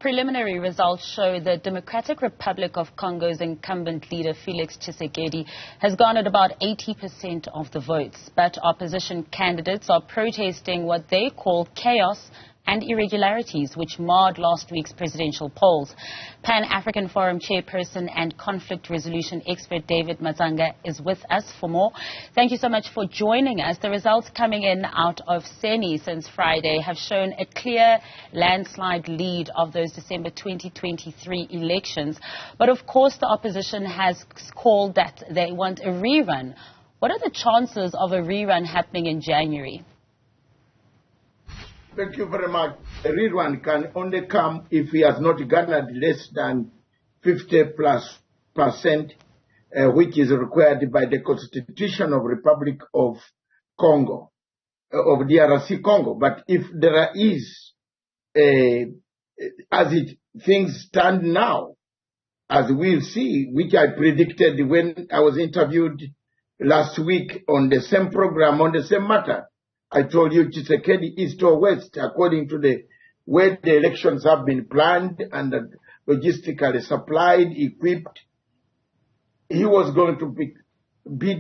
Preliminary results show the Democratic Republic of Congo's incumbent leader, Félix Tshisekedi, has garnered about 80% of the votes. But opposition candidates are protesting what they call chaos and irregularities, which marred last week's presidential polls. Pan-African Forum chairperson and conflict resolution expert David Mazanga is with us for more. Thank you so much for joining us. The results coming in out of Seni since Friday have shown a clear landslide lead of those December 2023 elections. But of course, the opposition has called that they want a rerun. What are the chances of a rerun happening in January? Thank you very much. A rerun can only come if he has not garnered less than 50+%, which is required by the Constitution of Republic of Congo, of DRC Congo. But if there is, things stand now, as we'll see, which I predicted when I was interviewed last week on the same program, on the same matter, I told you Tshisekedi east or west, according to the way the elections have been planned and logistically supplied, equipped. He was going to be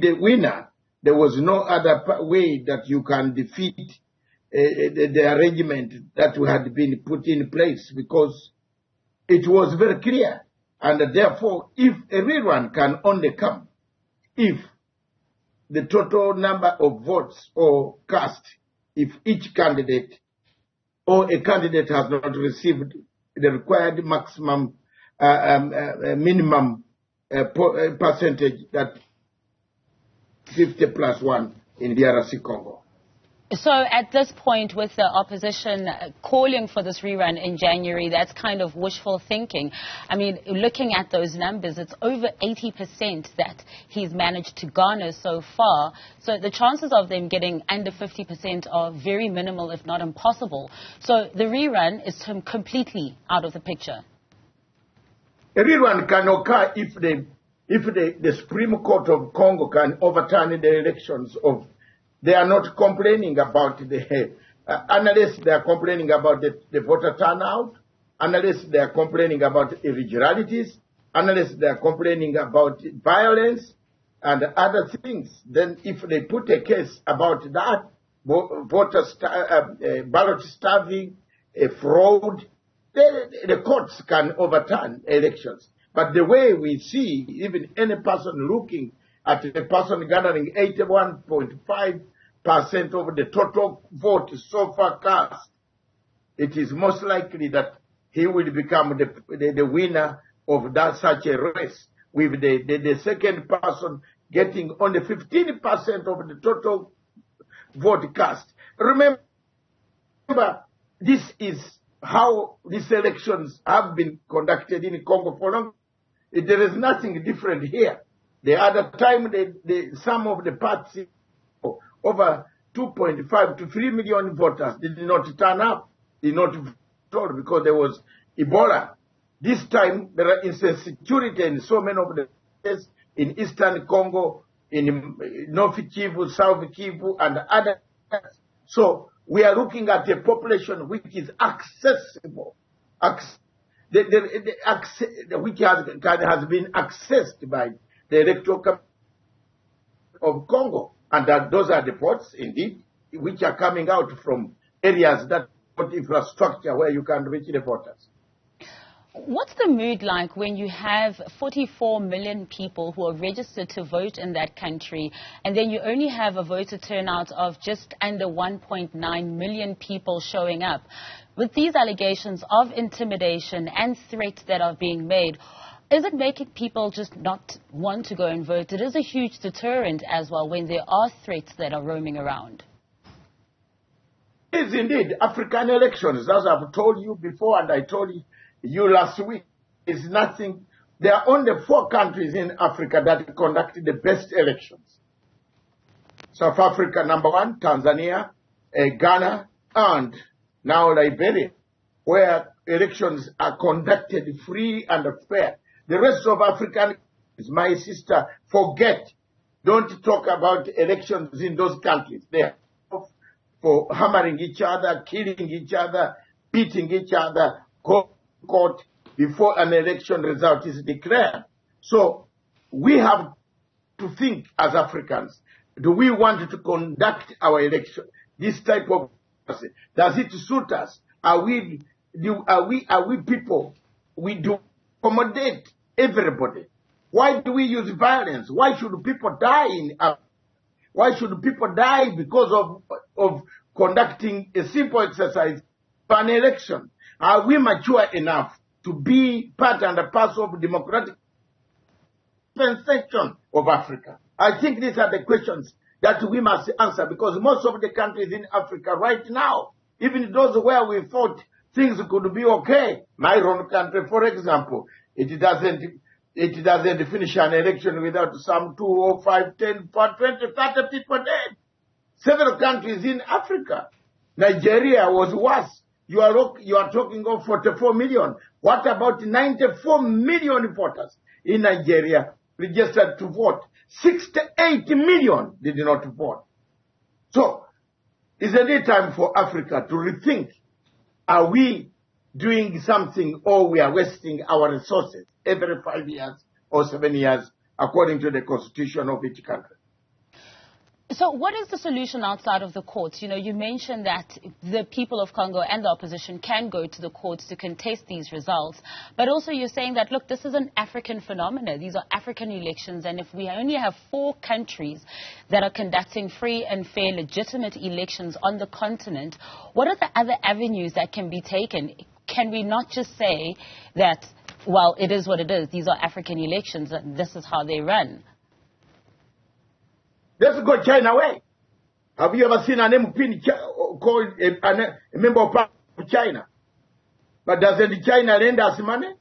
the winner. There was no other way that you can defeat the arrangement that had been put in place, because it was very clear. And therefore, if a rerun can only come if the total number of votes or cast, if each candidate or a candidate has not received the required maximum, minimum percentage, that 50+1 in DRC Congo. So at this point, with the opposition calling for this rerun in January, that's kind of wishful thinking. I mean, looking at those numbers, it's over 80% that he's managed to garner so far. So the chances of them getting under 50% are very minimal, if not impossible. So the rerun is completely out of the picture. A rerun can occur if the Supreme Court of Congo can overturn the elections of. They are not complaining about the analysts. They are complaining about the voter turnout. Analysts, they are complaining about irregularities. Analysts, they are complaining about violence and other things. Then if they put a case about that, ballot stuffing, fraud, the courts can overturn elections. But the way we see, even any person looking at a person gathering 81.5% of the total vote so far cast, it is most likely that he will become the winner of such a race, with the second person getting only 15% of the total vote cast. Remember, this is how these elections have been conducted in Congo for long. There is nothing different here. The other time, some of the parties, over 2.5 to 3 million voters, did not turn up, did not vote because there was Ebola. This time, there are insecurity in so many of the places in Eastern Congo, in North Kivu, South Kivu, and others. So we are looking at a population which is accessible, which has been accessed by the Electoral Commission of Congo. And those are the votes, indeed, which are coming out from areas that have infrastructure where you can reach the voters. What's the mood like when you have 44 million people who are registered to vote in that country, and then you only have a voter turnout of just under 1.9 million people showing up? With these allegations of intimidation and threats that are being made, is it making people just not want to go and vote? It is a huge deterrent as well when there are threats that are roaming around. It is indeed. African elections, as I've told you before, and I told you last week, is nothing. There are only 4 countries in Africa that conducted the best elections. South Africa, number 1, Tanzania, Ghana, and now Liberia, where elections are conducted free and fair. The rest of African, my sister, forget. Don't talk about elections in those countries. They are for hammering each other, killing each other, beating each other, court before an election result is declared. So we have to think as Africans, do we want to conduct our election, this type of process? Does it suit us? Are we people, we do accommodate everybody? Why do we use violence? Why should people die why should people die because of conducting a simple exercise for an election? Are we mature enough to be part and a parcel of democratic section of Africa? I think these are the questions that we must answer, because most of the countries in Africa right now, even those where we thought things could be okay, my own country, for example, it doesn't finish an election without some 2 or 5, 10, 20, 30 people dead. Several countries in Africa. Nigeria was worse. You are talking of 44 million. What about 94 million voters in Nigeria registered to vote? 68 million did not vote. So, isn't it time for Africa to rethink? Are we doing something, or we are wasting our resources every 5 years or 7 years according to the constitution of each country? So what is the solution outside of the courts? You know, you mentioned that the people of Congo and the opposition can go to the courts to contest these results. But also you're saying that, look, this is an African phenomenon. These are African elections. And if we only have 4 countries that are conducting free and fair, legitimate elections on the continent, what are the other avenues that can be taken? Can we not just say that, well, it is what it is. These are African elections, and this is how they run? Let's go China way. Have you ever seen an MP called a member of Parliament of China? But doesn't China lend us money?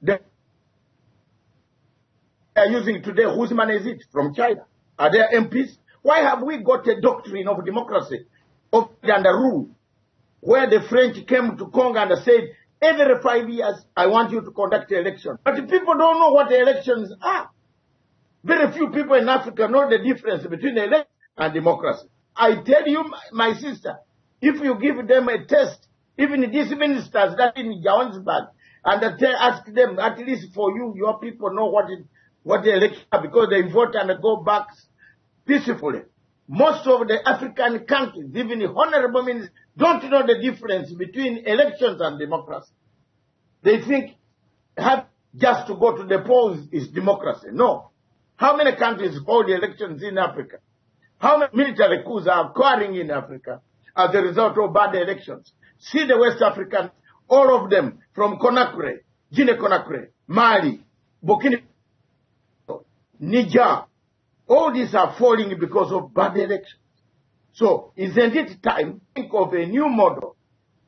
They are using today, whose money is it? From China. Are there MPs? Why have we got a doctrine of democracy, of and rule, where the French came to Congo and said, every 5 years, I want you to conduct an election. But people don't know what the elections are. Very few people in Africa know the difference between election and democracy. I tell you, my sister, if you give them a test, even these ministers that in Johannesburg, and ask them, at least for you, your people know what the election are, because they vote and go back peacefully. Most of the African countries, even the honorable ministers, don't know the difference between elections and democracy. They think just to go to the polls is democracy. No. How many countries hold elections in Africa? How many military coups are occurring in Africa as a result of bad elections? See the West Africans, all of them, from Conakry, Guinea-Conakry, Mali, Burkina Faso, Niger, all these are falling because of bad elections. So, isn't it time to think of a new model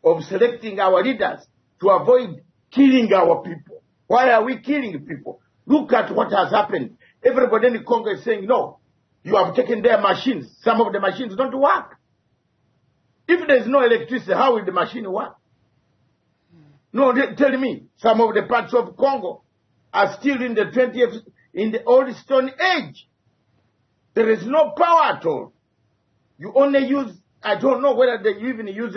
of selecting our leaders to avoid killing our people? Why are we killing people? Look at what has happened. Everybody in Congo is saying, no, you have taken their machines. Some of the machines don't work. If there's no electricity, how will the machine work? No, tell me, some of the parts of Congo are still in the 20th, in the old Stone Age. There is no power at all. You only use, I don't know whether they even use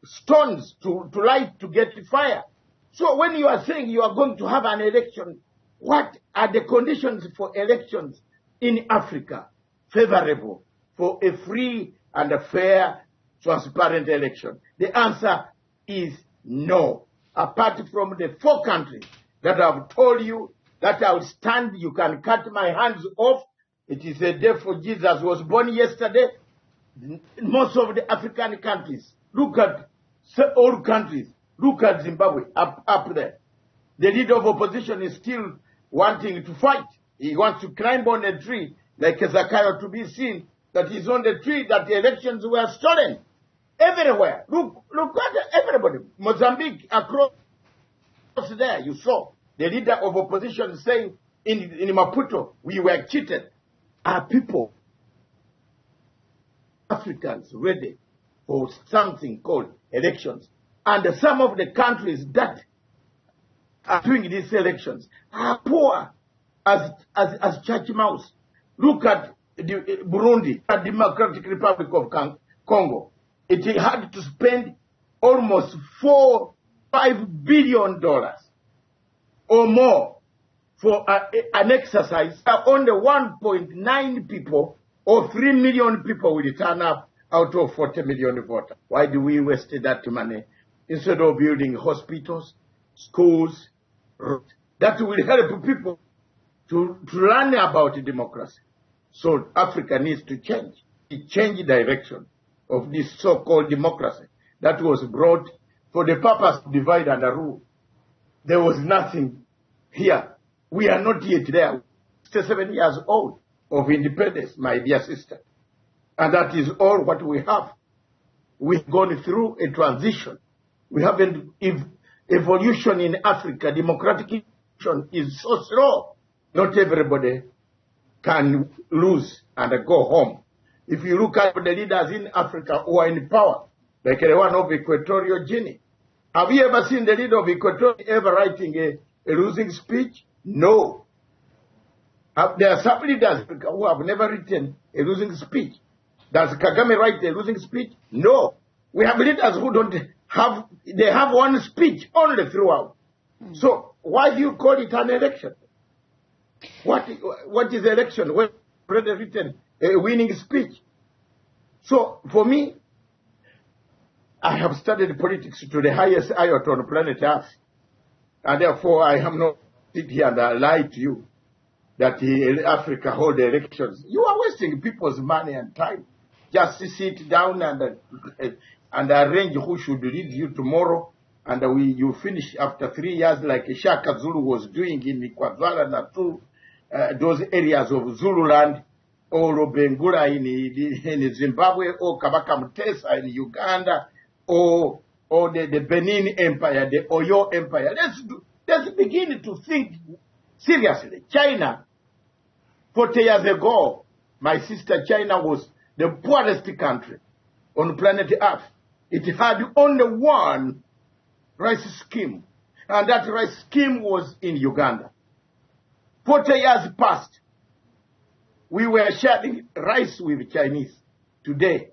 stones to light to get fire. So when you are saying you are going to have an election, what are the conditions for elections in Africa favorable for a free and a fair, transparent election? The answer is no. Apart from the 4 countries that I've told you that I'll stand, you can cut my hands off. It is a day for Jesus was born yesterday. Most of the African countries, look at all countries, look at Zimbabwe up there. The leader of opposition is still wanting to fight. He wants to climb on a tree like Zakayo to be seen that he's on the tree, that the elections were stolen. Everywhere. Look at everybody. Mozambique, across there, you saw the leader of opposition saying in Maputo, we were cheated. Are people, Africans, ready for something called elections? And some of the countries that are doing these elections are poor as church mouse. Look at Burundi, the Democratic Republic of Congo. It had to spend almost $4 $5 billion or more for an exercise. Only 1.9 people or 3 million people will turn up out of 40 million voters. Why do we waste that money instead of building hospitals, schools, roads? That will help people to learn about democracy. So Africa needs to change. It change direction of this so-called democracy that was brought for the purpose to divide and rule. There was nothing here. We are not yet there. 67 years old of independence, my dear sister. And that is all what we have. We've gone through a transition. We have an evolution in Africa. Democratic evolution is so slow. Not everybody can lose and go home. If you look at the leaders in Africa who are in power, like the one of Equatorial Guinea, have you ever seen the leader of Equatorial ever writing a losing speech? No. There are some leaders who have never written a losing speech. Does Kagame write a losing speech? No. We have leaders who don't have, they have one speech only throughout. So why do you call it an election? What is election? When already written a winning speech. So for me, I have studied politics to the highest iota on planet Earth. And therefore I am not sit here and lie to you that Africa hold elections. You are wasting people's money and time. Just sit down and arrange who should lead you tomorrow, and you finish after 3 years like Shaka Zulu was doing in KwaZulu Natal, those areas of Zululand, or Bengula in Zimbabwe, or Kabaka Mutesa in Uganda, or the Benin Empire, the Oyo Empire. Let's begin to think seriously. China, 40 years ago, my sister, China was the poorest country on planet Earth. It had only one rice scheme, and that rice scheme was in Uganda. 40 years passed. We were sharing rice with Chinese. Today,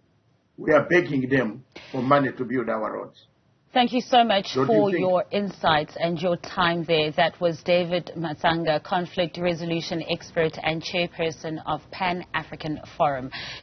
we are begging them for money to build our roads. Thank you so much for your insights and your time there. That was David Matsanga, conflict resolution expert and chairperson of Pan-African Forum.